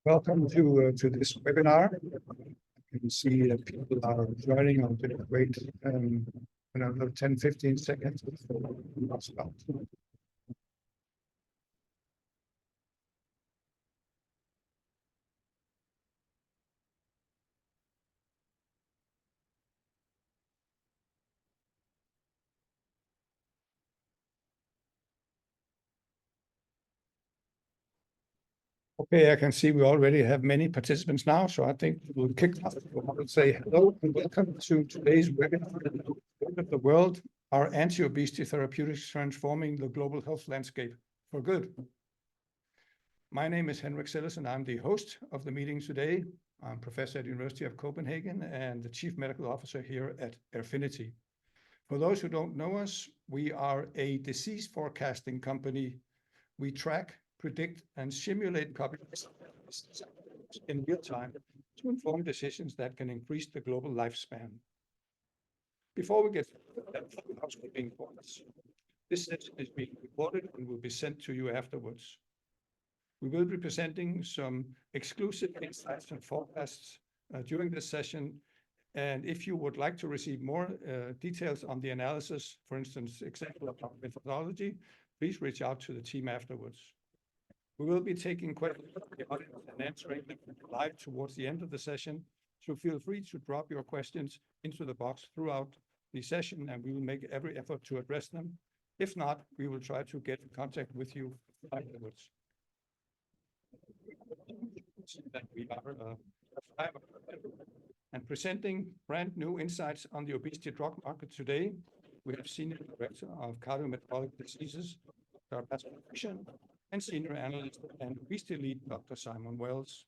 Welcome to this webinar. You can see that people are joining. I'm going to wait another 10-15 seconds before we start. Okay, I can see we already have many participants now, so I think we'll kick off. I will say hello and welcome to today's webinar of the world, our anti-obesity therapeutics transforming the global health landscape for good. My name is Henrik Sellers, and I'm the host of the meeting today. I'm professor at the University of Copenhagen and the chief medical officer here at Airfinity. For those who don't know us, we are a disease forecasting company. We track, predict, and simulate populations in real time to inform decisions that can increase the global lifespan. Before we get housekeeping points, this session is being recorded and will be sent to you afterwards. We will be presenting some exclusive insights and forecasts during this session. And if you would like to receive more details on the analysis, for instance, example of methodology, please reach out to the team afterwards. We will be taking questions from the audience and answering them live towards the end of the session. So feel free to drop your questions into the box throughout the session, and we will make every effort to address them. If not, we will try to get in contact with you afterwards. That we are and presenting brand new insights on the obesity drug market today. We have Senior Director of Cardiometabolic Diseases, Dr. Pascal Bushen, and Senior Analyst and Obesity Lead, Dr. Simon Wells.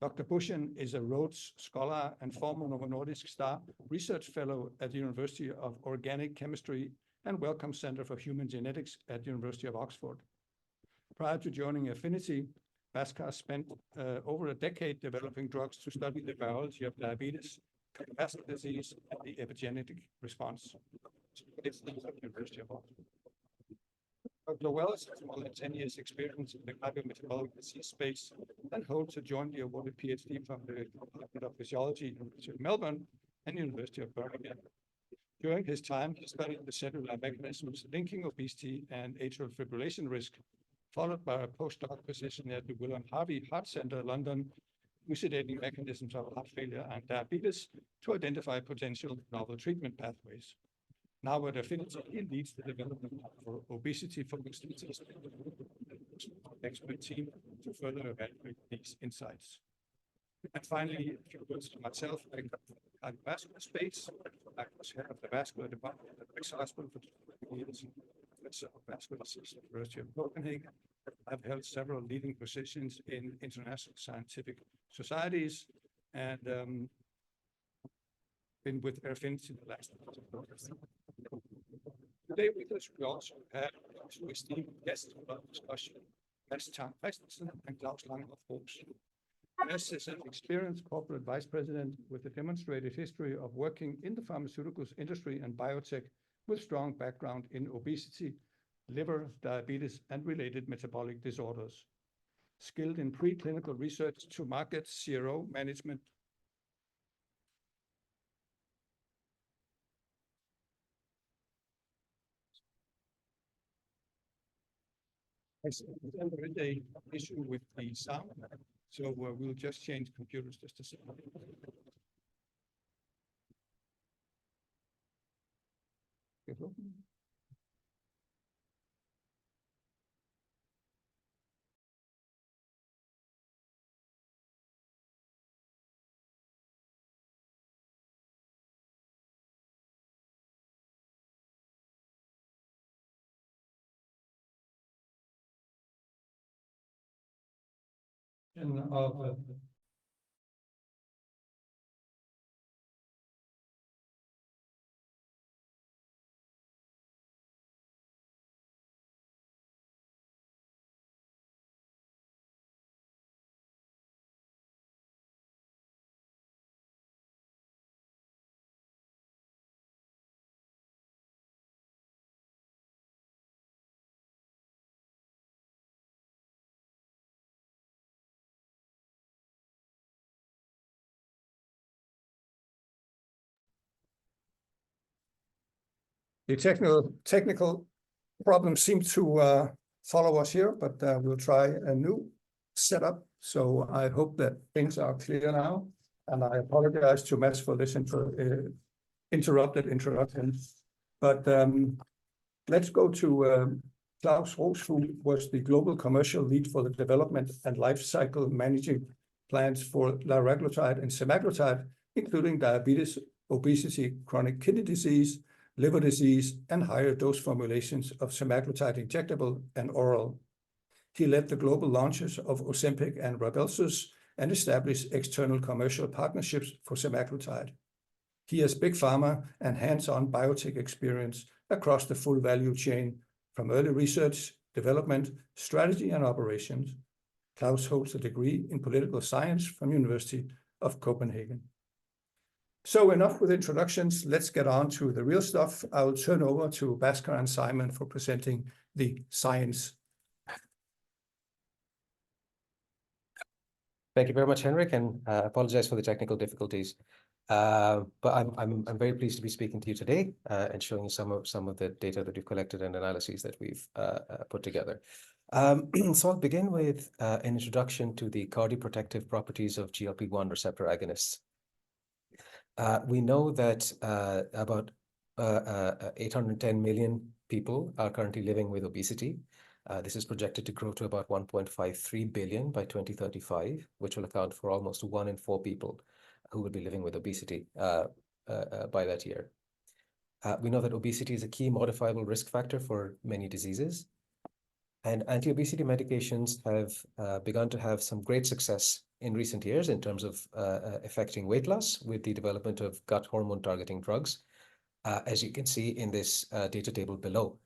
Dr. Bushen is a Rhodes Scholar and former Novo Nordisk Star Research Fellow at the University of Organic Chemistry and Wellcome Center for Human Genetics at the University of Oxford. Prior to joining Airfinity, Bhaskar spent over a decade developing drugs to study the biology of diabetes, cardiovascular disease, and the epigenetic response. It's the University of Oxford. Dr. Wells has more than 10 years' experience in the cardiometabolic disease space and holds a jointly awarded PhD from the Department of Physiology, University of Melbourne, and University of Birmingham. During his time, he studied the cellular mechanisms linking obesity and atrial fibrillation risk, followed by a postdoc position at the William Harvey Heart Centre, London, elucidating mechanisms of heart failure and diabetes to identify potential novel treatment pathways. Now at Airfinity, he leads the development for obesity-focused expert team to further evaluate these insights. And finally, a few words to myself. I come from the cardiovascular space. I was head of the vascular department at Rick's Hospital for 20 years. Professor of vascular disease at the University of Copenhagen. I've held several leading positions in international scientific societies and been with Airfinity the last 20 years. Today with us, we also have two esteemed guests for our discussion, Mads Tang Christensen and Claus Lang of Roos. Mads is an experienced corporate vice president with a demonstrated history of working in the pharmaceuticals industry and biotech with strong background in obesity, liver, diabetes, and related metabolic disorders. Skilled in preclinical research to market CRO management. There is an issue with the sound, so we'll just change computers just a second. Of The technical problems seem to follow us here, but we'll try a new setup. So I hope that things are clear now. And I apologize to Mads for this interrupted introduction. But let's go to Klaus Roos, who was the global commercial lead for the development and life cycle managing plans for liraglutide and semaglutide, including diabetes, obesity, chronic kidney disease, liver disease, and higher dose formulations of semaglutide injectable and oral. He led the global launches of Ozempic and Rybelsus and established external commercial partnerships for semaglutide. He has big pharma and hands-on biotech experience across the full value chain, from early research, development, strategy, and operations. Klaus holds a degree in political science from University of Copenhagen. So enough with introductions. Let's get on to the real stuff. I will turn over to Bhaskar and Simon for presenting the science. Thank you very much, Henrik, and apologize for the technical difficulties. But I'm very pleased to be speaking to you today and showing you some of the data that we've collected and analyses that we've put together. So I'll begin with an introduction to the cardioprotective properties of GLP-1 receptor agonists. We know that about 810 million people are currently living with obesity. This is projected to grow to about 1.53 billion by 2035, which will account for almost 1 in 4 people who will be living with obesity by that year. We know that obesity is a key modifiable risk factor for many diseases, and anti-obesity medications have begun to have some great success in recent years in terms of affecting weight loss with the development of gut hormone targeting drugs, as you can see in this data table below,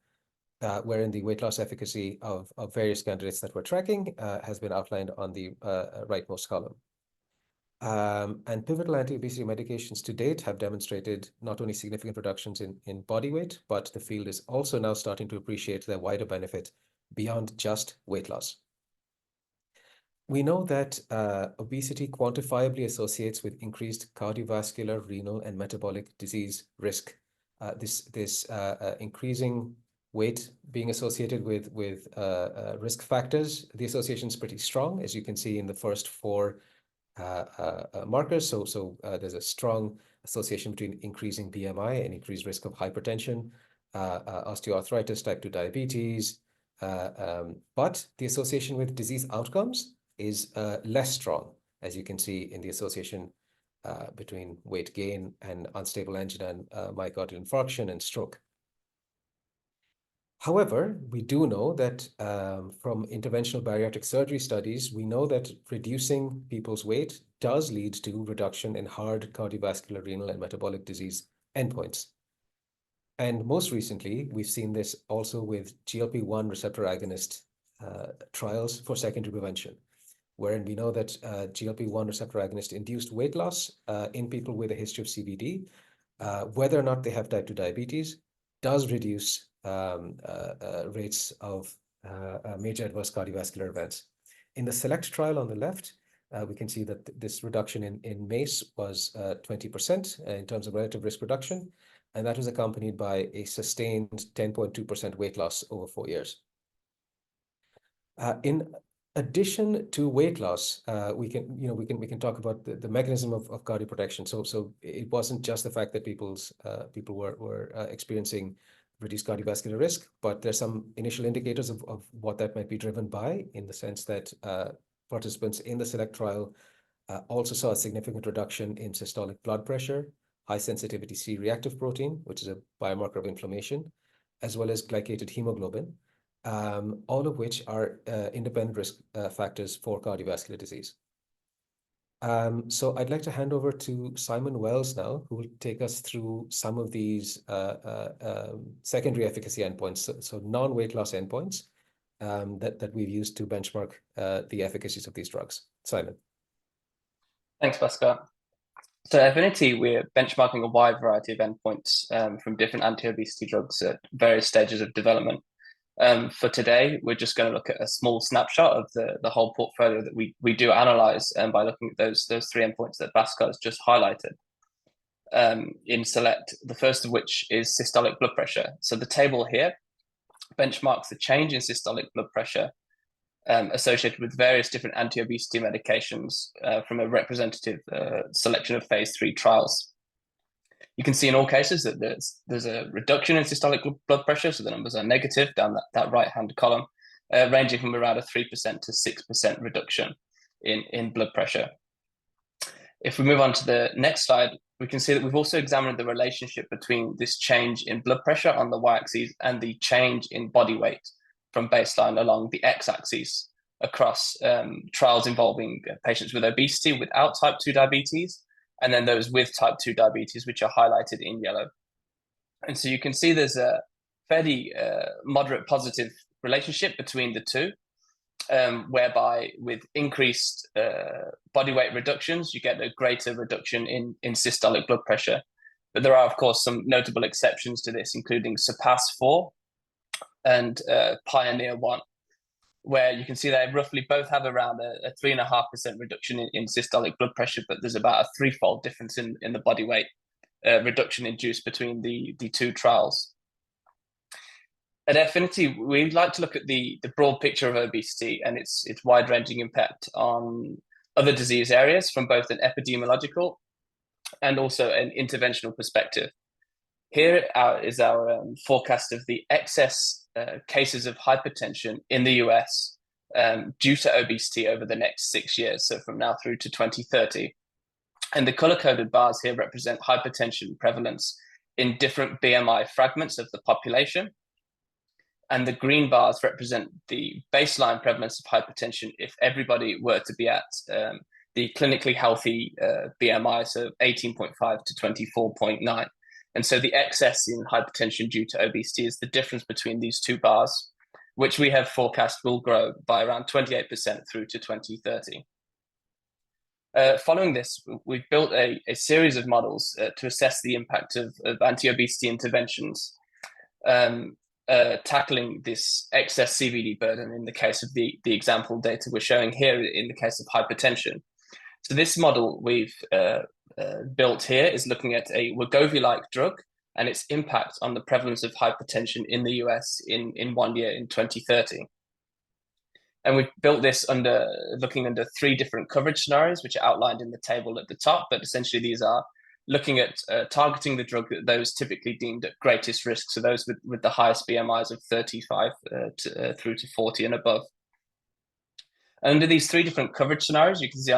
wherein the weight loss efficacy of various candidates that we're tracking has been outlined on the rightmost column. And pivotal anti-obesity medications to date have demonstrated not only significant reductions in body weight, but the field is also now starting to appreciate their wider benefit beyond just weight loss. We know that obesity quantifiably associates with increased cardiovascular, renal, and metabolic disease risk. This increasing weight being associated with risk factors, the association is pretty strong, as you can see in the first 4 markers. So there's a strong association between increasing BMI and increased risk of hypertension, osteoarthritis, type 2 diabetes, but the association with disease outcomes is less strong, as you can see in the association between weight gain and unstable angina and myocardial infarction and stroke. However, we do know that from interventional bariatric surgery studies, we know that reducing people's weight does lead to reduction in hard cardiovascular, renal, and metabolic disease endpoints. And most recently, we've seen this also with GLP-1 receptor agonist trials for secondary prevention, wherein we know that GLP-1 receptor agonist induced weight loss in people with a history of CVD, whether or not they have type 2 diabetes, does reduce rates of major adverse cardiovascular events. In the SELECT trial on the left, we can see that this reduction in MACE was 20% in terms of relative risk reduction, and that was accompanied by a sustained 10.2% weight loss over 4 years. In addition to weight loss, we can talk about the mechanism of cardioprotection. So it wasn't just the fact that people were experiencing reduced cardiovascular risk, but there's some initial indicators of what that might be driven by, in the sense that participants in the SELECT trial also saw a significant reduction in systolic blood pressure, high sensitivity C-reactive protein, which is a biomarker of inflammation, as well as glycated hemoglobin, all of which are independent risk factors for cardiovascular disease. So I'd like to hand over to Simon Wells now, who will take us through some of these secondary efficacy endpoints, so non-weight loss endpoints that we've used to benchmark the efficacies of these drugs. Simon. Thanks, Bhaskar. So at Affinity, we're benchmarking a wide variety of endpoints from different anti-obesity drugs at various stages of development. For today, we're just going to look at a small snapshot of the whole portfolio that we do analyze by looking at those 3 endpoints that Bhaskar has just highlighted. in SELECT, the first of which is systolic blood pressure. So the table here benchmarks the change in systolic blood pressure associated with various different anti-obesity medications from a representative selection of phase 3 trials. You can see in all cases that there's a reduction in systolic blood pressure, so the numbers are negative down that right-hand column, ranging from around a 3% to 6% reduction in blood pressure. If we move on to the next slide, we can see that we've also examined the relationship between this change in blood pressure on the y-axis and the change in body weight from baseline along the x-axis across trials involving patients with obesity without type 2 diabetes, and then those with type 2 diabetes, which are highlighted in yellow. And so you can see there's a fairly moderate positive relationship between the two, whereby with increased body weight reductions, you get a greater reduction in systolic blood pressure. But there are, of course, some notable exceptions to this, including SURPASS-4 and PIONEER-1, where you can see they roughly both have around a 3.5% reduction in systolic blood pressure, but there's about a threefold difference in the body weight reduction induced between the two trials. At Affinity, we'd like to look at the broad picture of obesity and its wide-ranging impact on other disease areas from both an epidemiological and also an interventional perspective. Here is our forecast of the excess cases of hypertension in the US due to obesity over the next 6 years, so from now through to 2030. And the color-coded bars here represent hypertension prevalence in different BMI fragments of the population. And the green bars represent the baseline prevalence of hypertension if everybody were to be at the clinically healthy BMI, so 18.5 to 24.9. And so the excess in hypertension due to obesity is the difference between these two bars, which we have forecast will grow by around 28% through to 2030. Following this, we've built a series of models to assess the impact of anti-obesity interventions, tackling this excess CVD burden in the case of the example data we're showing here in the case of hypertension. So this model we've built here is looking at a Wegovy-like drug and its impact on the prevalence of hypertension in the US in 1 year, in 2030. And we've built this looking under 3 different coverage scenarios, which are outlined in the table at the top. But essentially, these are looking at targeting the drug at those typically deemed at greatest risk, so those with the highest BMIs of 35 through to 40 and above. Under these 3 different coverage scenarios, you can see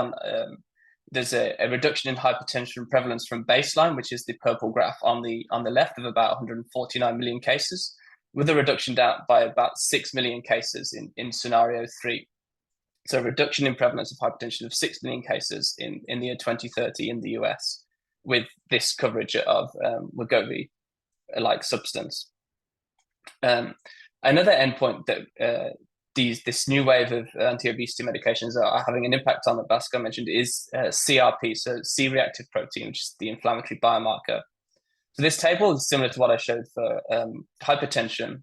there's a reduction in hypertension prevalence from baseline, which is the purple graph on the left, of about 149 million cases, with a reduction down by about 6 million cases in scenario 3. So a reduction in prevalence of hypertension of 6 million cases in the year 2030 in the US with this coverage of Wegovy-like substance. Another endpoint that this new wave of anti-obesity medications are having an impact on, that Bhaskar mentioned, is CRP, so C-reactive protein, which is the inflammatory biomarker. So this table is similar to what I showed for hypertension,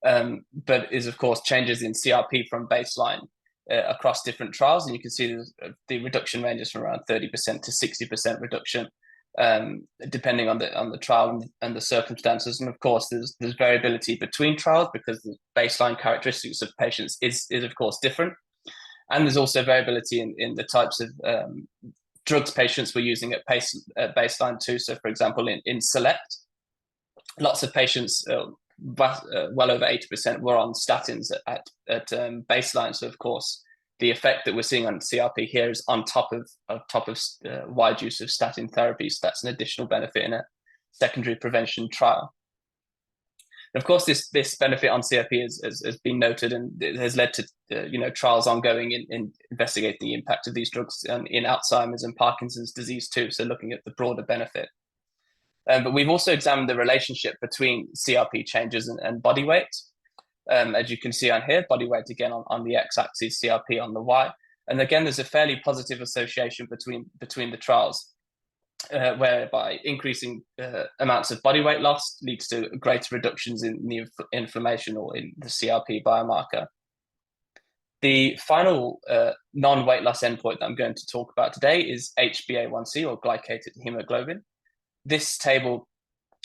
but is, of course, changes in CRP from baseline across different trials. And you can see the reduction ranges from around 30% to 60% reduction, depending on the trial and the circumstances. And of course, there's variability between trials because the baseline characteristics of patients is of course different. And there's also variability in the types of drugs patients were using at baseline too. So for example, in SELECT, lots of patients, well over 80%, were on statins at baseline. So of course, the effect that we're seeing on CRP here is on top of wide use of statin therapy. So that's an additional benefit in a secondary prevention trial. And of course, this benefit on CRP has been noted, and it has led to trials ongoing in investigating the impact of these drugs in Alzheimer's and Parkinson's disease too. So looking at the broader benefit. But we've also examined the relationship between CRP changes and body weight. As you can see on here, body weight again on the x-axis, CRP on the y. And again, there's a fairly positive association between the trials, whereby increasing amounts of body weight loss leads to greater reductions in the inflammation or in the CRP biomarker. The final non-weight loss endpoint that I'm going to talk about today is HbA1c, or glycated hemoglobin. This table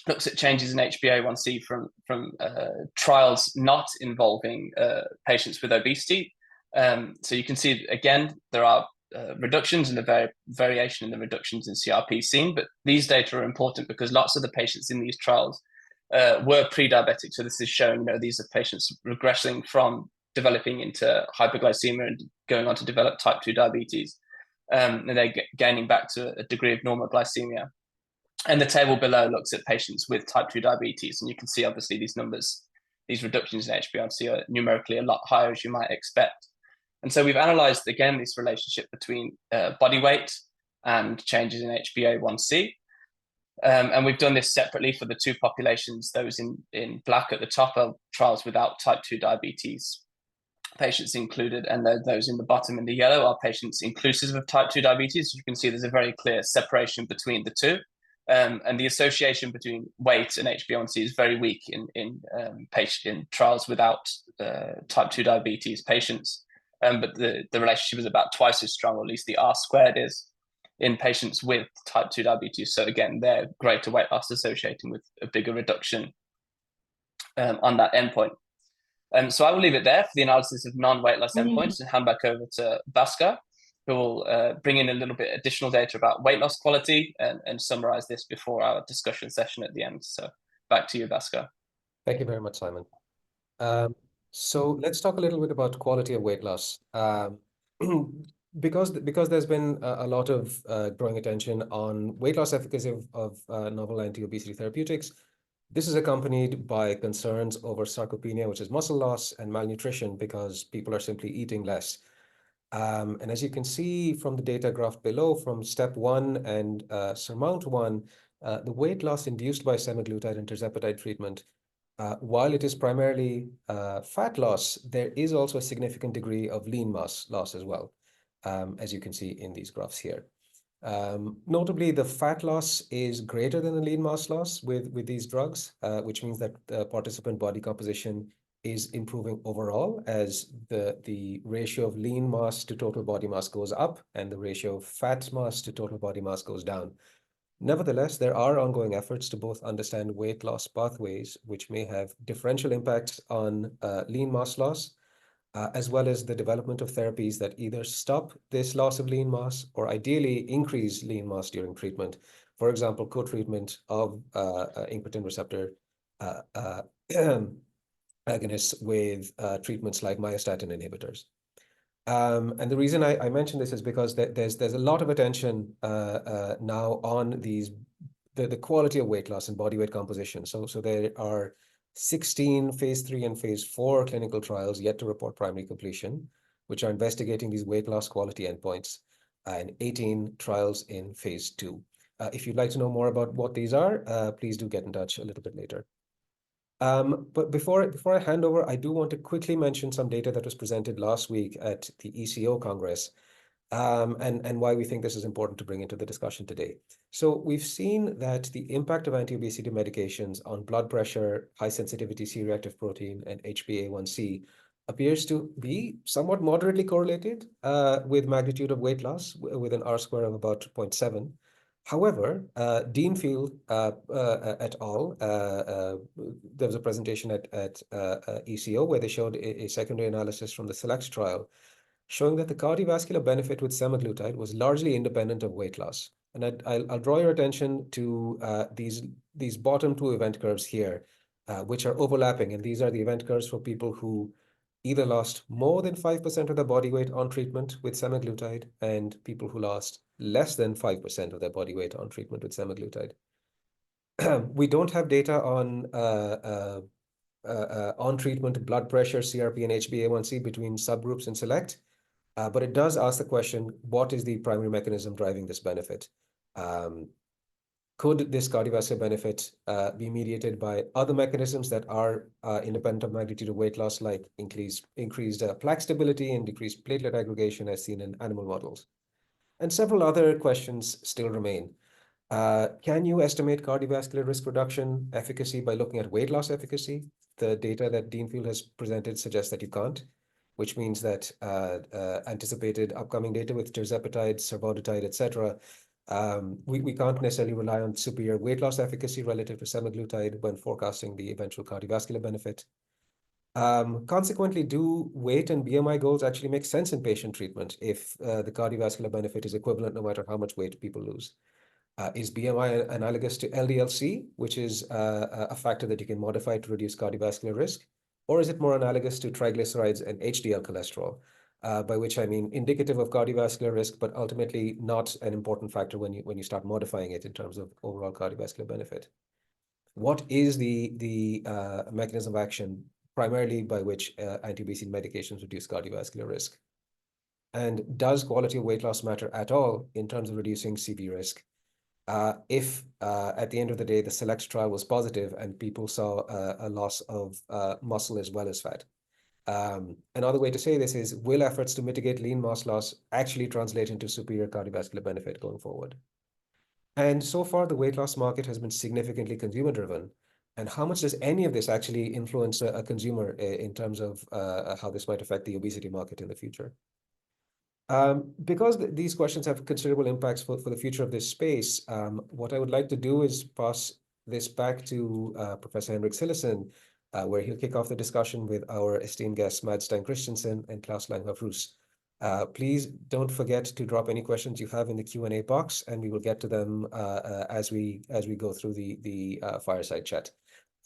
looks at changes in HbA1c from trials not involving patients with obesity. So you can see, again, there are reductions in the variation in the reductions in CRP seen, but these data are important because lots of the patients in these trials were pre-diabetic. So this is showing, these are patients regressing from developing into hyperglycemia and going on to develop type 2 diabetes. And they're gaining back to a degree of normal glycemia. And the table below looks at patients with type 2 diabetes. And you can see, obviously, these numbers, these reductions in HbA1c are numerically a lot higher, as you might expect. And so we've analyzed, again, this relationship between body weight and changes in HbA1c. And we've done this separately for the two populations. Those in black at the top are trials without type 2 diabetes patients included, and those in the bottom in the yellow are patients inclusive of type 2 diabetes. You can see there's a very clear separation between the two. And the association between weight and HbA1c is very weak in trials without type 2 diabetes patients. But the relationship is about twice as strong, or at least the R squared is, in patients with type 2 diabetes. So again, they're greater weight loss associating with a bigger reduction on that endpoint. So I will leave it there for the analysis of non-weight loss endpoints and hand back over to Bhaskar, who will bring in a little bit additional data about weight loss quality and summarize this before our discussion session at the end. So back to you, Bhaskar. Thank you very much, Simon. So let's talk a little bit about quality of weight loss. Because there's been a lot of growing attention on weight loss efficacy of novel anti-obesity therapeutics, this is accompanied by concerns over sarcopenia, which is muscle loss, and malnutrition because people are simply eating less. And as you can see from the data graph below, from STEP 1 and SURMOUNT-1, the weight loss induced by semaglutide and tirzepatide treatment, while it is primarily fat loss, there is also a significant degree of lean mass loss as well, as you can see in these graphs here. Notably, the fat loss is greater than the lean mass loss with these drugs, which means that the participant body composition is improving overall as the ratio of lean mass to total body mass goes up and the ratio of fat mass to total body mass goes down. Nevertheless, there are ongoing efforts to both understand weight loss pathways, which may have differential impacts on lean mass loss, as well as the development of therapies that either stop this loss of lean mass or ideally increase lean mass during treatment. For example, co-treatment of incretin receptor agonists with treatments like myostatin inhibitors. And the reason I mention this is because there's a lot of attention now on the quality of weight loss and body weight composition. So there are 16 phase 3 and phase 4 clinical trials yet to report primary completion, which are investigating these weight loss quality endpoints, and 18 trials in phase 2. If you'd like to know more about what these are, please do get in touch a little bit later. But before I hand over, I do want to quickly mention some data that was presented last week at the ECO Congress, and why we think this is important to bring into the discussion today. So we've seen that the impact of anti-obesity medications on blood pressure, high sensitivity C-reactive protein, and HbA1c appears to be somewhat moderately correlated with magnitude of weight loss with an R-square of about 0.7. However, Deanfield et al., there was a presentation at ECO where they showed a secondary analysis from the SELECT trial showing that the cardiovascular benefit with semaglutide was largely independent of weight loss. And I'll draw your attention to these bottom two event curves here, which are overlapping. And these are the event curves for people who either lost more than 5% of their body weight on treatment with semaglutide and people who lost less than 5% of their body weight on treatment with semaglutide. We don't have data on treatment blood pressure, CRP, and HbA1c between subgroups in SELECT, but it does ask the question, what is the primary mechanism driving this benefit? Could this cardiovascular benefit be mediated by other mechanisms that are independent of magnitude of weight loss, like increased plaque stability and decreased platelet aggregation as seen in animal models? And several other questions still remain. Can you estimate cardiovascular risk reduction efficacy by looking at weight loss efficacy? The data that Deanfield has presented suggests that you can't. which means that anticipated upcoming data with tirzepatide, survodutide, etc., we can't necessarily rely on superior weight loss efficacy relative to semaglutide when forecasting the eventual cardiovascular benefit. Consequently, do weight and BMI goals actually make sense in patient treatment if the cardiovascular benefit is equivalent no matter how much weight people lose? Is BMI analogous to LDL-C, which is a factor that you can modify to reduce cardiovascular risk? Or is it more analogous to triglycerides and HDL cholesterol, by which I mean indicative of cardiovascular risk, but ultimately not an important factor when you start modifying it in terms of overall cardiovascular benefit? What is the mechanism of action primarily by which anti-obesity medications reduce cardiovascular risk? And does quality of weight loss matter at all in terms of reducing CV risk? If at the end of the day, the SELECT trial was positive and people saw a loss of muscle as well as fat. Another way to say this is, will efforts to mitigate lean mass loss actually translate into superior cardiovascular benefit going forward? And so far, the weight loss market has been significantly consumer driven. And how much does any of this actually influence a consumer in terms of how this might affect the obesity market in the future? Because these questions have considerable impacts for the future of this space, what I would like to do is pass this back to Professor Henrik Sillessen, where he'll kick off the discussion with our esteemed guests, Mads Stein Christensen and Klaus Langhoff-Roos. Please don't forget to drop any questions you have in the Q&A box, and we will get to them as we go through the fireside chat.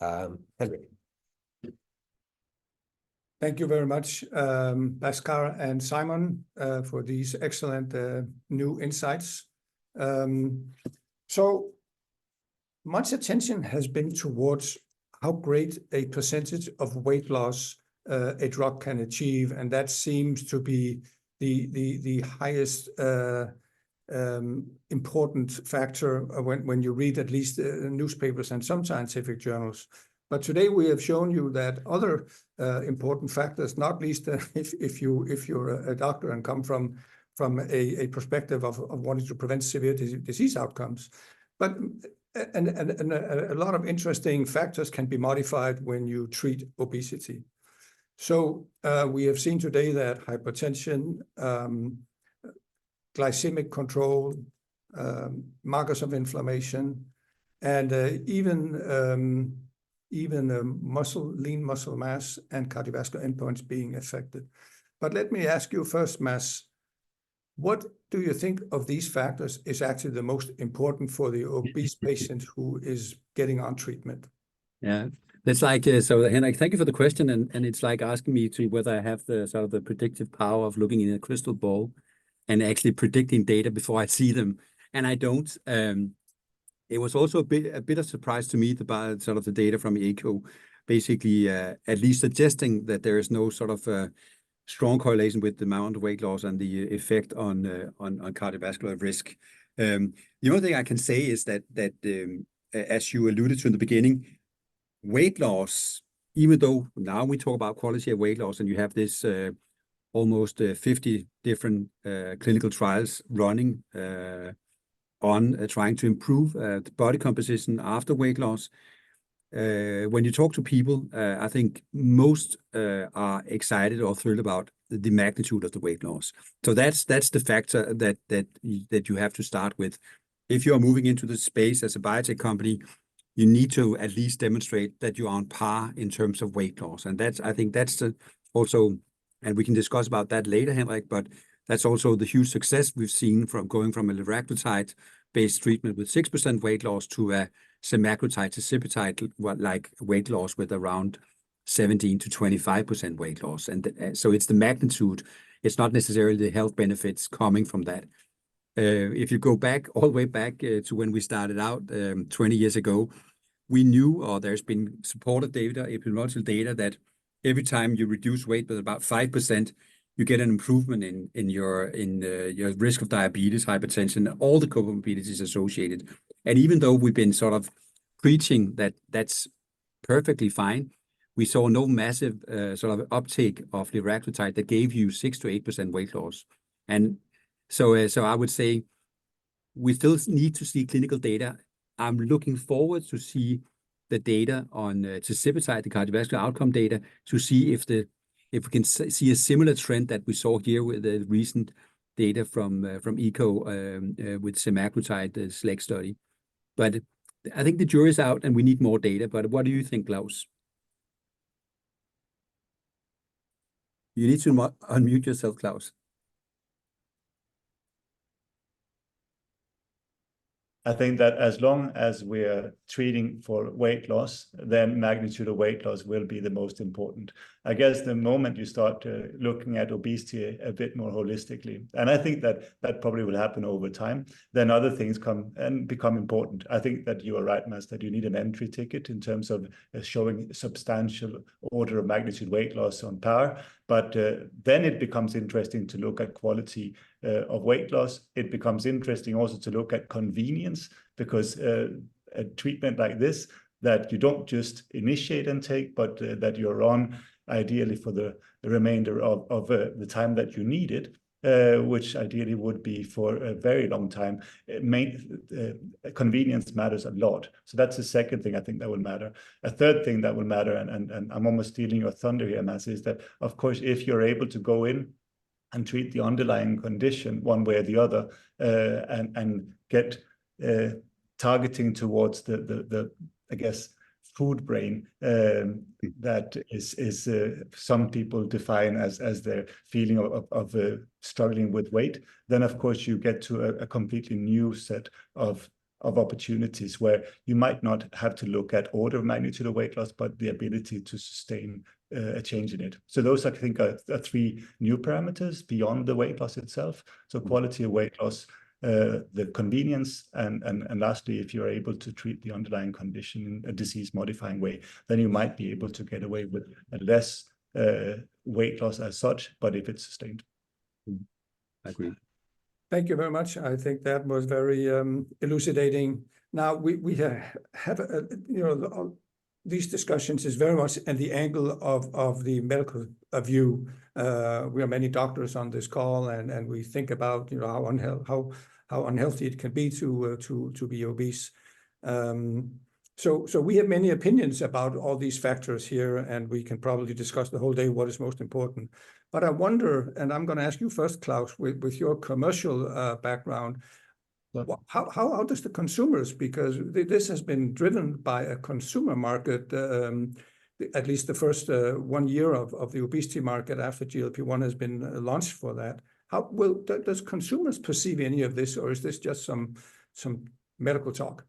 Henrik. Thank you very much, Bhaskar and Simon, for these excellent new insights. So much attention has been towards how great a percentage of weight loss a drug can achieve, and that seems to be the highest important factor when you read at least newspapers and some scientific journals. But today we have shown you that other important factors, not least if you're a doctor and come from a perspective of wanting to prevent severe disease outcomes, but a lot of interesting factors can be modified when you treat obesity. So we have seen today that hypertension, glycemic control, markers of inflammation, and even lean muscle mass and cardiovascular endpoints being affected. But let me ask you first, Mads, what do you think of these factors is actually the most important for the obese patient who is getting on treatment? Yeah, it's like, so Henrik, thank you for the question. And it's like asking me to whether I have the sort of the predictive power of looking in a crystal ball and actually predicting data before I see them. And I don't. It was also a bit of surprise to me about sort of the data from ECHO, basically at least suggesting that there is no sort of strong correlation with the amount of weight loss and the effect on cardiovascular risk. The only thing I can say is that as you alluded to in the beginning, weight loss, even though now we talk about quality of weight loss and you have this almost 50 different clinical trials running on trying to improve the body composition after weight loss. When you talk to people, I think most are excited or thrilled about the magnitude of the weight loss. So that's the factor that you have to start with. If you are moving into the space as a biotech company, you need to at least demonstrate that you are on par in terms of weight loss. And I think that's also, and we can discuss about that later, Henrik, but that's also the huge success we've seen from going from a liraglutide-based treatment with 6% weight loss to a semaglutide, tirzepatide, like weight loss with around 17 to 25% weight loss. And so it's the magnitude. It's not necessarily the health benefits coming from that. If you go back all the way back to when we started out 20 years ago, we knew, or there's been supported data, epidemiological data, that every time you reduce weight with about 5%, you get an improvement in your risk of diabetes, hypertension, all the comorbidities associated. And even though we've been sort of preaching that that's perfectly fine, we saw no massive sort of uptake of liraglutide that gave you 6 to 8% weight loss. And so I would say we still need to see clinical data. I'm looking forward to see the data on tirzepatide, the cardiovascular outcome data, to see if if we can see a similar trend that we saw here with the recent data from ECO with semaglutide SELECT study. But I think the jury's out and we need more data. But what do you think, Klaus? You need to unmute yourself, Klaus. I think that as long as we're treating for weight loss, then magnitude of weight loss will be the most important. I guess the moment you start looking at obesity a bit more holistically, and I think that that probably will happen over time, then other things come and become important. I think that you are right, Mads, that you need an entry ticket in terms of showing substantial order of magnitude weight loss on power. But then it becomes interesting to look at quality of weight loss. It becomes interesting also to look at convenience, because a treatment like this that you don't just initiate and take, but that you're on ideally for the remainder of the time that you need it, which ideally would be for a very long time. Convenience matters a lot. So that's the second thing I think that will matter. A third thing that will matter, and I'm almost stealing your thunder here, Mads, is that, of course, if you're able to go in and treat the underlying condition one way or the other, and get targeting towards the I guess, food brain, that is some people define as their feeling of struggling with weight, then of course you get to a completely new set of opportunities where you might not have to look at order of magnitude of weight loss, but the ability to sustain a change in it. So those, I think, are three new parameters beyond the weight loss itself. So quality of weight loss, the convenience, and lastly, if you're able to treat the underlying condition in a disease-modifying way, then you might be able to get away with a less weight loss as such, but if it's sustained. I agree. Thank you very much. I think that was very elucidating. Now we have these discussions is very much at the angle of the medical view. We are many doctors on this call, and we think about how unhealthy it can be to be obese. So we have many opinions about all these factors here, and we can probably discuss the whole day what is most important. But I wonder, and I'm going to ask you first, Klaus, with your commercial background, how does the consumers, because this has been driven by a consumer market, at least the first 1 year of the obesity market after GLP-1 has been launched for that. How does consumers perceive any of this, or is this just some medical talk?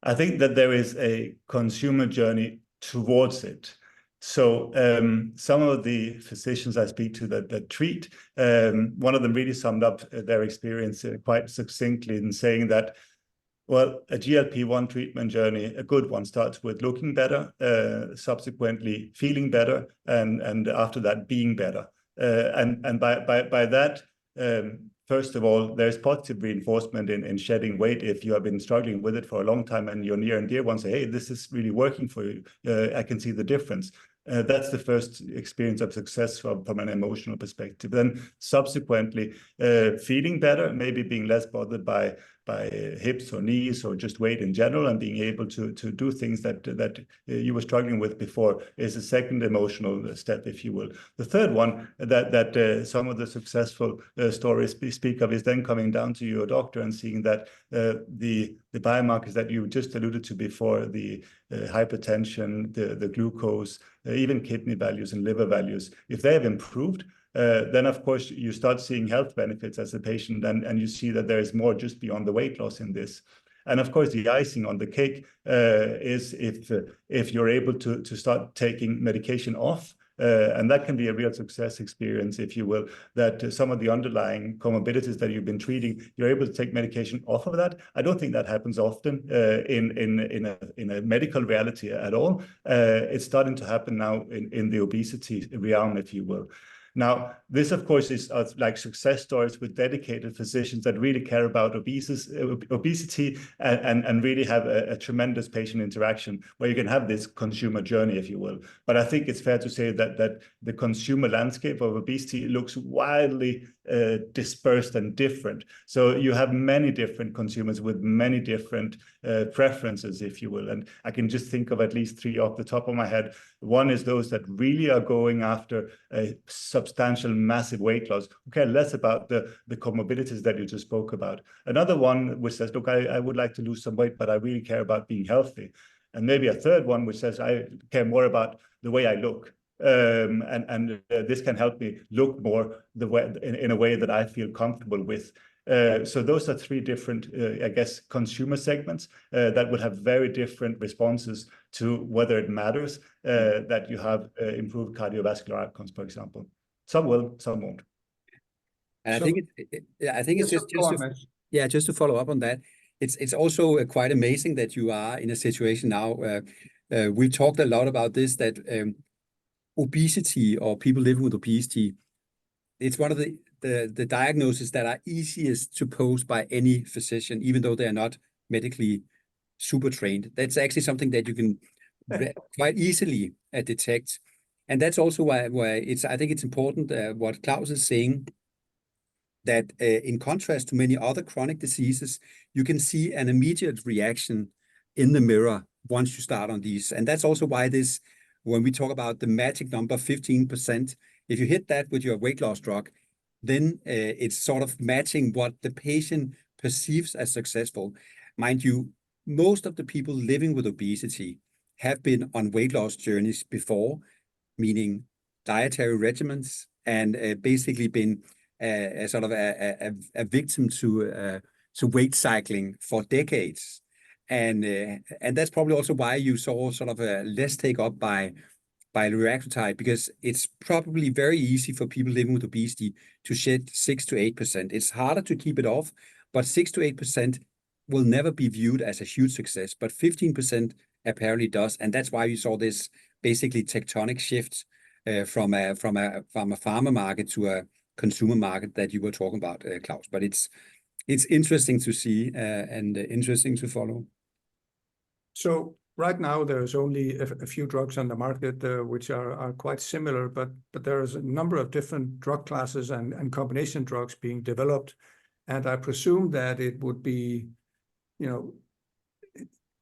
I think that there is a consumer journey towards it. So some of the physicians I speak to that treat, one of them really summed up their experience quite succinctly in saying that, well, a GLP-1 treatment journey, a good one, starts with looking better, subsequently feeling better, and after that being better. And by that, first of all, there's positive reinforcement in shedding weight if you have been struggling with it for a long time, and your near and dear ones say, hey, this is really working for you. I can see the difference. That's the first experience of success from an emotional perspective. Then subsequently, feeling better, maybe being less bothered by hips or knees or just weight in general, and being able to do things that you were struggling with before is a second emotional step, if you will. The third one that some of the successful stories speak of is then coming down to your doctor and seeing that the biomarkers that you just alluded to before, the hypertension, the glucose, even kidney values and liver values, if they have improved, then of course you start seeing health benefits as a patient, and you see that there is more just beyond the weight loss in this. And of course, the icing on the cake is if you're able to start taking medication off. And that can be a real success experience, if you will, that some of the underlying comorbidities that you've been treating, you're able to take medication off of that. I don't think that happens often in a medical reality at all. It's starting to happen now in the obesity realm, if you will. Now, this, of course, is like success stories with dedicated physicians that really care about obesity and really have a tremendous patient interaction where you can have this consumer journey, if you will. But I think it's fair to say that the consumer landscape of obesity looks wildly dispersed and different. So you have many different consumers with many different preferences, if you will. And I can just think of at least 3 off the top of my head. One is those that really are going after a substantial, massive weight loss, who care less about the comorbidities that you just spoke about. Another one which says, look, I would like to lose some weight, but I really care about being healthy. And maybe a third one which says, I care more about the way I look. This can help me look more in a way that I feel comfortable with. So those are 3 different, I guess, consumer segments that would have very different responses to whether it matters that you have improved cardiovascular outcomes, for example. Some will, some won't. And So- I think it's just to follow up on that. It's also quite amazing that you are in a situation now. We've talked a lot about this, that obesity or people living with obesity, it's one of the diagnoses that are easiest to pose by any physician, even though they are not medically super trained. That's actually something that you can quite easily detect. And that's also why I think it's important what Claus is saying, that in contrast to many other chronic diseases, you can see an immediate reaction in the mirror once you start on these. And that's also why this, when we talk about the magic number 15%, if you hit that with your weight loss drug, then it's sort of matching what the patient perceives as successful. Mind you, most of the people living with obesity have been on weight loss journeys before, meaning dietary regimens, and basically been a sort of a victim to weight cycling for decades. And that's probably also why you saw sort of a less take up by liraglutide, because it's probably very easy for people living with obesity to shed 6 to 8%. It's harder to keep it off, but 6 to 8% will never be viewed as a huge success, but 15% apparently does. And that's why you saw this basically tectonic shift from a pharma market to a consumer market that you were talking about, Claus. But it's interesting to see and interesting to follow. So right now, there's only a few drugs on the market which are quite similar, but there's a number of different drug classes and combination drugs being developed. And I presume that it would be,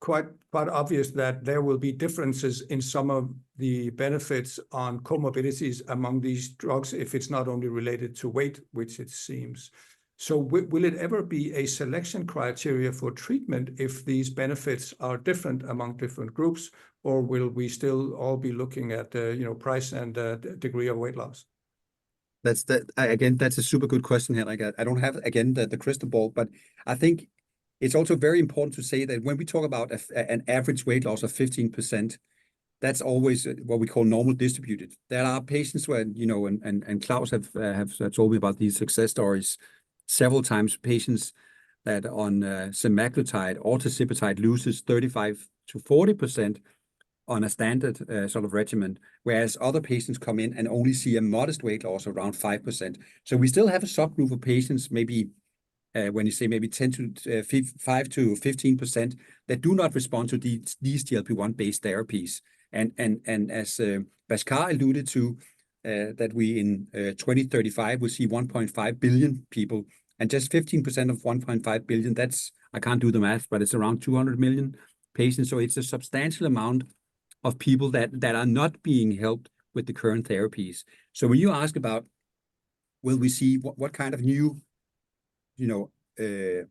quite obvious that there will be differences in some of the benefits on comorbidities among these drugs if it's not only related to weight, which it seems. So will it ever be a selection criteria for treatment if these benefits are different among different groups, or will we still all be looking at price and degree of weight loss? That's a super good question, Henrik. I don't have again the crystal ball, but I think it's also very important to say that when we talk about an average weight loss of 15%, that's always what we call normal distributed. There are patients where and Claus have told me about these success stories several times, patients that on semaglutide or tirzepatide loses 35 to 40% on a standard sort of regimen, whereas other patients come in and only see a modest weight loss around 5%. So we still have a subgroup of patients, maybe when you say maybe 5 to 15%, that do not respond to these GLP-1 based therapies. And as Bhaskar alluded to, that we in 2035 will see 1.5 billion people, and just 15% of 1.5 billion, I can't do the math, but it's around 200 million patients. So it's a substantial amount of people that are not being helped with the current therapies. So when you ask about, will we see what kind of new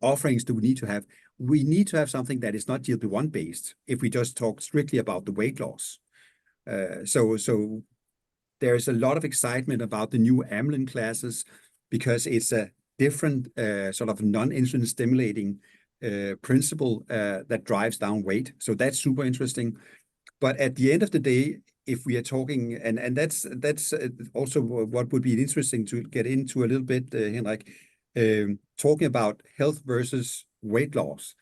offerings do we need to have? We need to have something that is not GLP-1 based if we just talk strictly about the weight loss. So there's a lot of excitement about the new amylin classes because it's a different sort of non-insulin stimulating principle that drives down weight. So that's super interesting. But at the end of the day, if we are talking, and that's also what would be interesting to get into a little bit, Henrik, talking about health versus weight loss.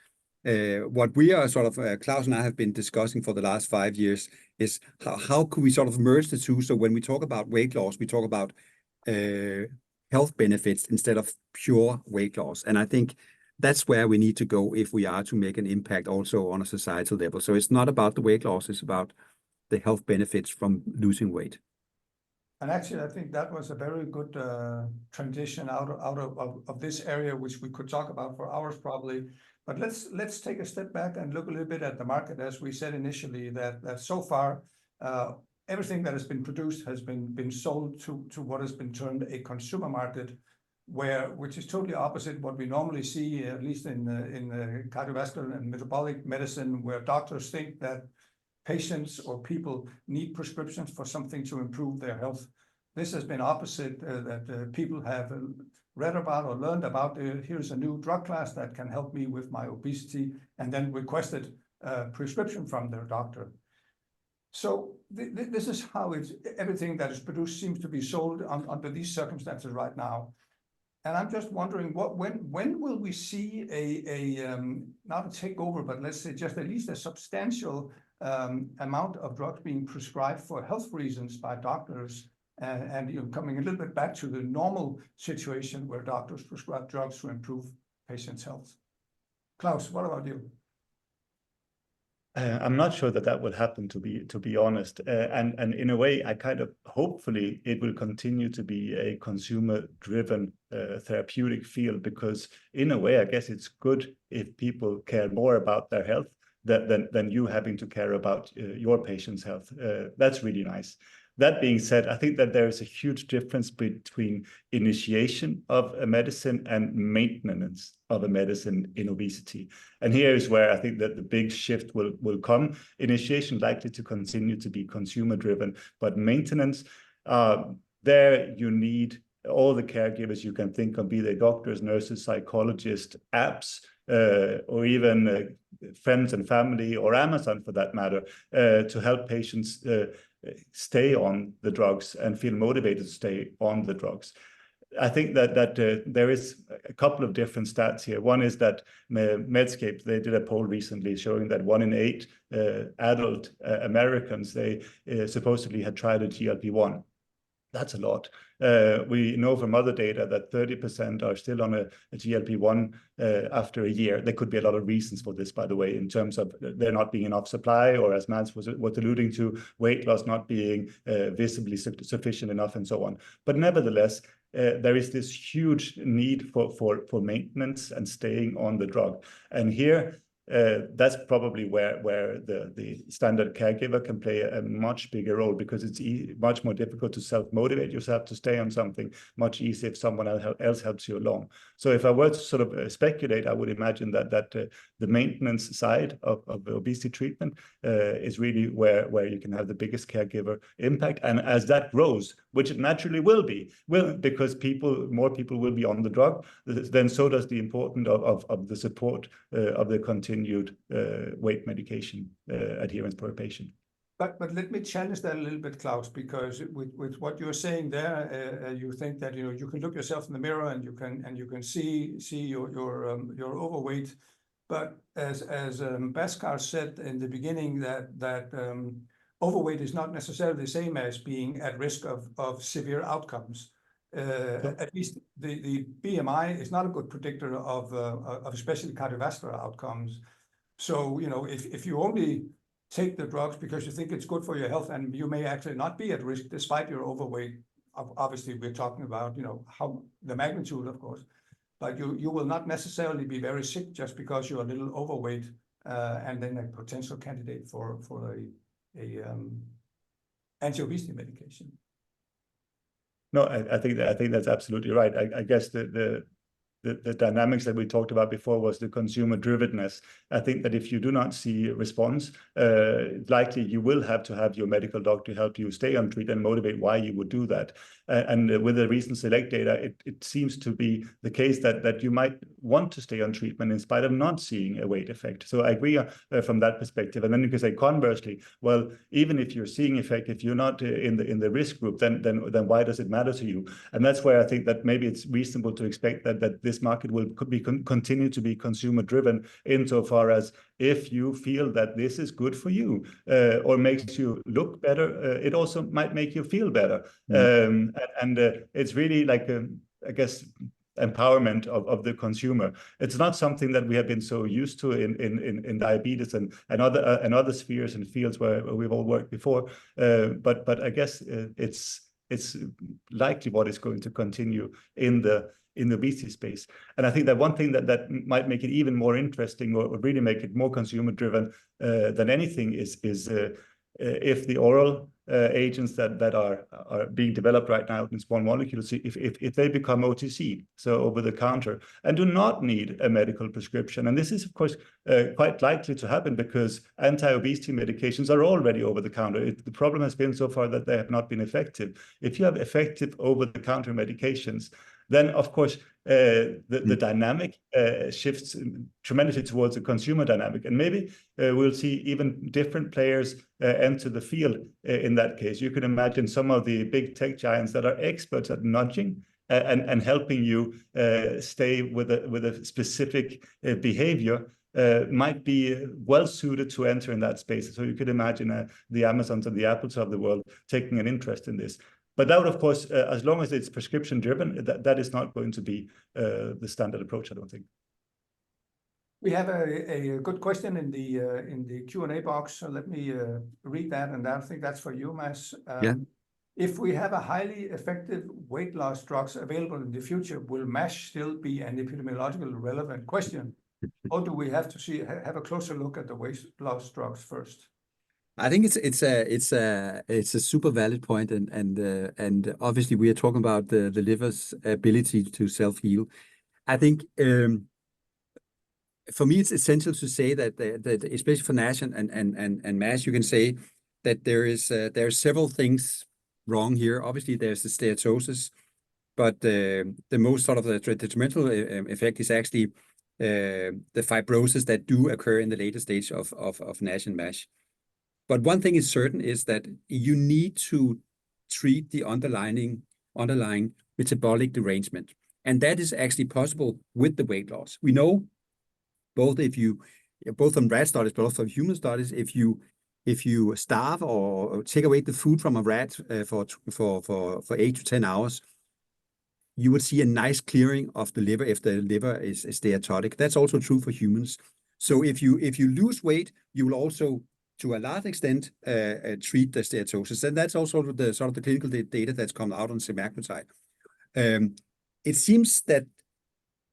What we are sort of, Claus and I have been discussing for the last 5 years is how could we sort of merge the two? So when we talk about weight loss, we talk about health benefits instead of pure weight loss. And I think that's where we need to go if we are to make an impact also on a societal level. So it's not about the weight loss, it's about the health benefits from losing weight. And actually, I think that was a very good transition out of this area, which we could talk about for hours probably. But let's take a step back and look a little bit at the market. As we said initially, that so far everything that has been produced has been sold to what has been termed a consumer market, which is totally opposite what we normally see, at least in cardiovascular and metabolic medicine, where doctors think that patients or people need prescriptions for something to improve their health. This has been opposite, that people have read about or learned about. Here's a new drug class that can help me with my obesity, and then requested a prescription from their doctor. So this is how everything that is produced seems to be sold under these circumstances right now. And I'm just wondering, when will we see not a takeover, but let's say just at least a substantial amount of drugs being prescribed for health reasons by doctors, and coming a little bit back to the normal situation where doctors prescribe drugs to improve patients' health. Klaus, what about you? I'm not sure that will happen, to be honest. And in a way, I kind of hopefully it will continue to be a consumer-driven therapeutic field, because in a way, I guess it's good if people care more about their health than you having to care about your patient's health. That's really nice. That being said, I think that there is a huge difference between initiation of a medicine and maintenance of a medicine in obesity. And here is where I think that the big shift will come. Initiation likely to continue to be consumer driven, but maintenance, there you need all the caregivers you can think of, be they doctors, nurses, psychologists, apps, or even friends and family, or Amazon for that matter, to help patients stay on the drugs and feel motivated to stay on the drugs. I think that there is a couple of different stats here. One is that Medscape, they did a poll recently showing that 1 in 8 adult Americans, they supposedly had tried a GLP-1. That's a lot. We know from other data that 30% are still on a GLP-1 after a year. There could be a lot of reasons for this, by the way, in terms of there not being enough supply, or as Mads was alluding to, weight loss not being visibly sufficient enough, and so on. But nevertheless, there is this huge need for maintenance and staying on the drug. And here, that's probably where the standard caregiver can play a much bigger role, because it's much more difficult to self-motivate yourself to stay on something, much easier if someone else helps you along. So if I were to sort of speculate, I would imagine that the maintenance side of obesity treatment is really where you can have the biggest caregiver impact. And as that grows, which it naturally will be, because more people will be on the drug, then so does the importance of the support of the continued weight medication adherence per patient. But let me challenge that a little bit, Klaus, because with what you're saying there, you think that you can look yourself in the mirror and you can see your overweight. But as Bhaskar said in the beginning, that overweight is not necessarily the same as being at risk of severe outcomes. At least the BMI is not a good predictor of especially cardiovascular outcomes. So if you only take the drugs because you think it's good for your health, and you may actually not be at risk despite your overweight. Obviously, we're talking about how the magnitude, of course, but you will not necessarily be very sick just because you're a little overweight, and then a potential candidate for a anti-obesity medication. No, I think that's absolutely right. I guess the dynamics that we talked about before was the consumer drivenness. I think that if you do not see a response, likely you will have to have your medical doctor help you stay on treatment and motivate why you would do that. And with the recent SELECT data, it seems to be the case that you might want to stay on treatment in spite of not seeing a weight effect. So I agree from that perspective. And then you can say conversely, well, even if you're seeing effect, if you're not in the risk group, then why does it matter to you? And that's where I think that maybe it's reasonable to expect that this market could continue to be consumer driven, insofar as if you feel that this is good for you or makes you look better, it also might make you feel better. It's really like I guess empowerment of the consumer. It's not something that we have been so used to in diabetes and other spheres and fields where we've all worked before. But I guess it's likely what is going to continue in the obesity space. And I think that one thing that might make it even more interesting, or really make it more consumer driven than anything, is if the oral agents that are being developed right now in small molecules, if they become OTC, so over the counter, and do not need a medical prescription. And this is, of course, quite likely to happen because anti-obesity medications are already over the counter. The problem has been so far that they have not been effective. If you have effective over-the-counter medications, then, of course, the dynamic shifts tremendously towards a consumer dynamic. And maybe we'll see even different players enter the field in that case. You can imagine some of the big tech giants that are experts at nudging and helping you stay with a specific behavior might be well suited to enter in that space. So you could imagine the Amazons and the Apples of the world taking an interest in this. But that would, of course, as long as it's prescription driven, that is not going to be the standard approach, I don't think. We have a good question in the Q&A box. So let me read that, and I think that's for you, Mads. Yeah. If we have a highly effective weight loss drugs available in the future, will MASH still be an epidemiological relevant question, or do we have to have a closer look at the weight loss drugs first? I think it's a super valid point, and obviously we are talking about the liver's ability to self-heal. I think for me it's essential to say that especially for NASH and MASH, you can say that there are several things wrong here. Obviously, there's the steatosis, but the most sort of the detrimental effect is actually the fibrosis that do occur in the later stage of NASH and MASH. But one thing is certain is that you need to treat the underlying metabolic derangement. And that is actually possible with the weight loss. We know both from rat studies, but also from human studies, if you starve or take away the food from a rat for 8 to 10 hours, you would see a nice clearing of the liver if the liver is steatotic. That's also true for humans. So if you lose weight, you will also, to a large extent, treat the steatosis. And that's also the sort of the clinical data that's come out on semaglutide. It seems that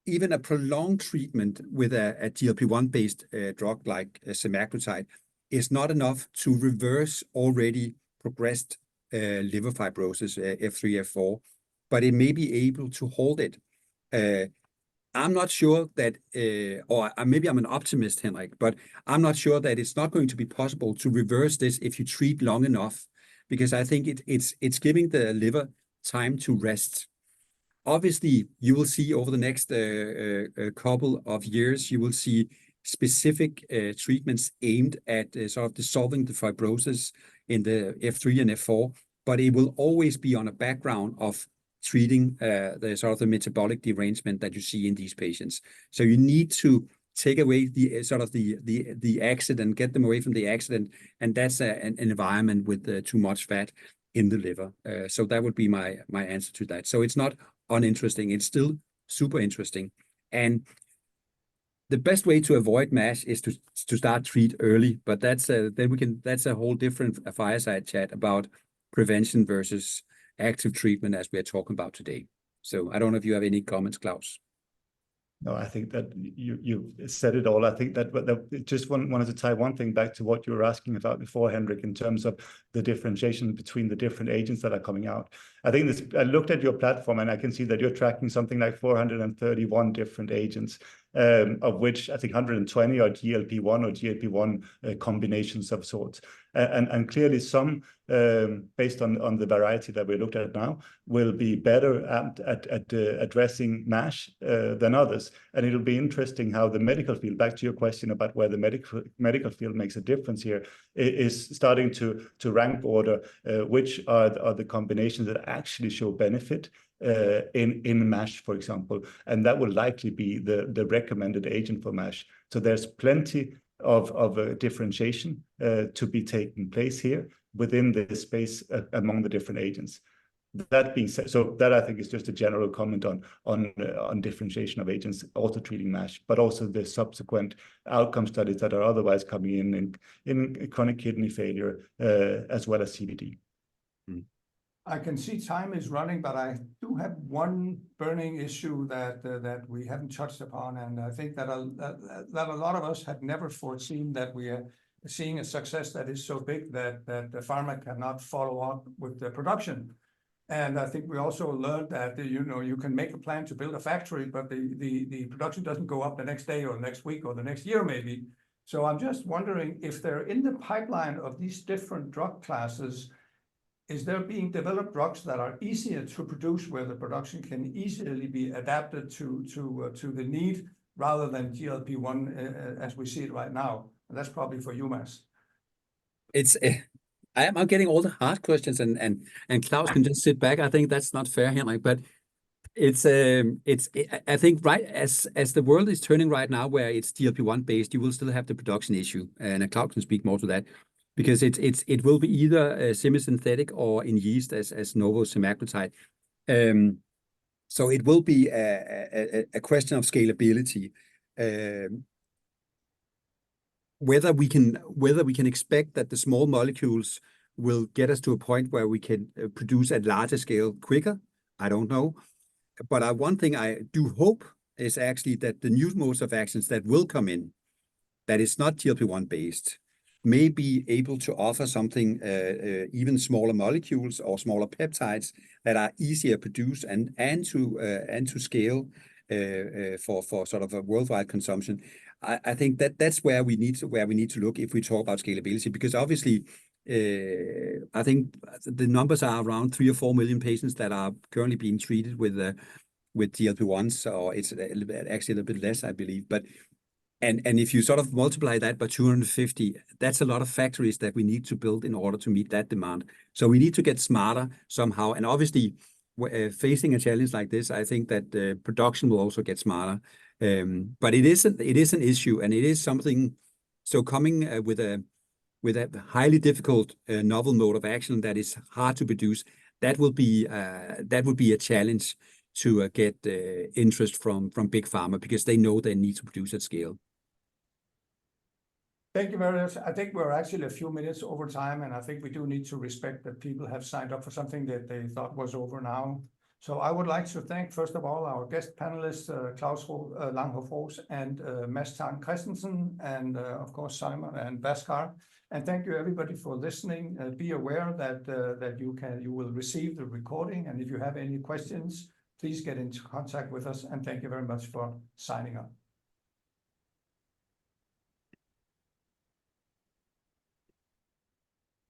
even a prolonged treatment with a GLP-1 based drug like semaglutide is not enough to reverse already progressed liver fibrosis, F3, F4, but it may be able to hold it. I'm not sure that, or maybe I'm an optimist, Henrik, but I'm not sure that it's not going to be possible to reverse this if you treat long enough, because I think it's giving the liver time to rest. Obviously, you will see over the next couple of years, you will see specific treatments aimed at sort of dissolving the fibrosis in the F3 and F4, but it will always be on a background of treating the sort of the metabolic derangement that you see in these patients. So you need to take away the sort of the accident, get them away from the accident, and that's an environment with too much fat in the liver. So that would be my answer to that. So it's not uninteresting; it's still super interesting. And the best way to avoid MASH is to start treat early. But that's that's a whole different fireside chat about prevention versus active treatment as we are talking about today. So I don't know if you have any comments, Klaus. No, I think that you said it all. I think that just wanted to tie one thing back to what you were asking about before, Henrik, in terms of the differentiation between the different agents that are coming out. I think I looked at your platform and I can see that you're tracking something like 431 different agents, of which I think 120 are GLP-1 or GLP-1 combinations of sorts. And clearly some, based on the variety that we looked at now, will be better at addressing MASH than others. And it'll be interesting how the medical field, back to your question about where the medical field makes a difference here, is starting to rank order which are the combinations that actually show benefit in MASH, for example. And that will likely be the recommended agent for MASH. So there's plenty of differentiation to be taking place here within the space among the different agents. That being said, so that I think is just a general comment on differentiation of agents also treating MASH, but also the subsequent outcome studies that are otherwise coming in chronic kidney failure as well as CVD. I can see time is running, but I do have one burning issue that we haven't touched upon, and I think that a lot of us had never foreseen that we are seeing a success that is so big that the pharma cannot follow up with the production. And I think we also learned that you can make a plan to build a factory, but the production doesn't go up the next day or the next week or the next year maybe. So I'm just wondering if they're in the pipeline of these different drug classes. Is there being developed drugs that are easier to produce, where the production can easily be adapted to the need, rather than GLP-1 as we see it right now? And that's probably for you, Mads. It's I'm getting all the hard questions, and Claus can just sit back. I think that's not fair, Henrik, but I think right as the world is turning right now, where it's GLP-1 based, you will still have the production issue, and Claus can speak more to that. Because it will be either semi-synthetic or in yeast as novo semaglutide. So it will be a question of scalability. Whether we can expect that the small molecules will get us to a point where we can produce at larger scale quicker, I don't know. But one thing I do hope is actually that the new modes of actions that will come in, that is not GLP-1 based, may be able to offer something, even smaller molecules or smaller peptides that are easier to produce and to scale for sort of a worldwide consumption. I think that's where we need to look if we talk about scalability, because obviously I think the numbers are around 3 or 4 million patients that are currently being treated with GLP-1s, or it's actually a little bit less, I believe, but. And if you sort of multiply that by 250, that's a lot of factories that we need to build in order to meet that demand. So we need to get smarter somehow. And obviously, facing a challenge like this, I think that production will also get smarter. But it is an issue, and it is something. So coming with a highly difficult novel mode of action that is hard to produce, that would be a challenge to get interest from big pharma, because they know they need to produce at scale. Thank you very much. I think we're actually a few minutes over time, and I think we do need to respect that people have signed up for something that they thought was over now. So I would like to thank, first of all, our guest panelists, Claus Langhoff and Mads Tang Christensen, and of course, Simon and Bhaskar. And thank you everybody for listening. Be aware that you will receive the recording, and if you have any questions, please get into contact with us, and thank you very much for signing up.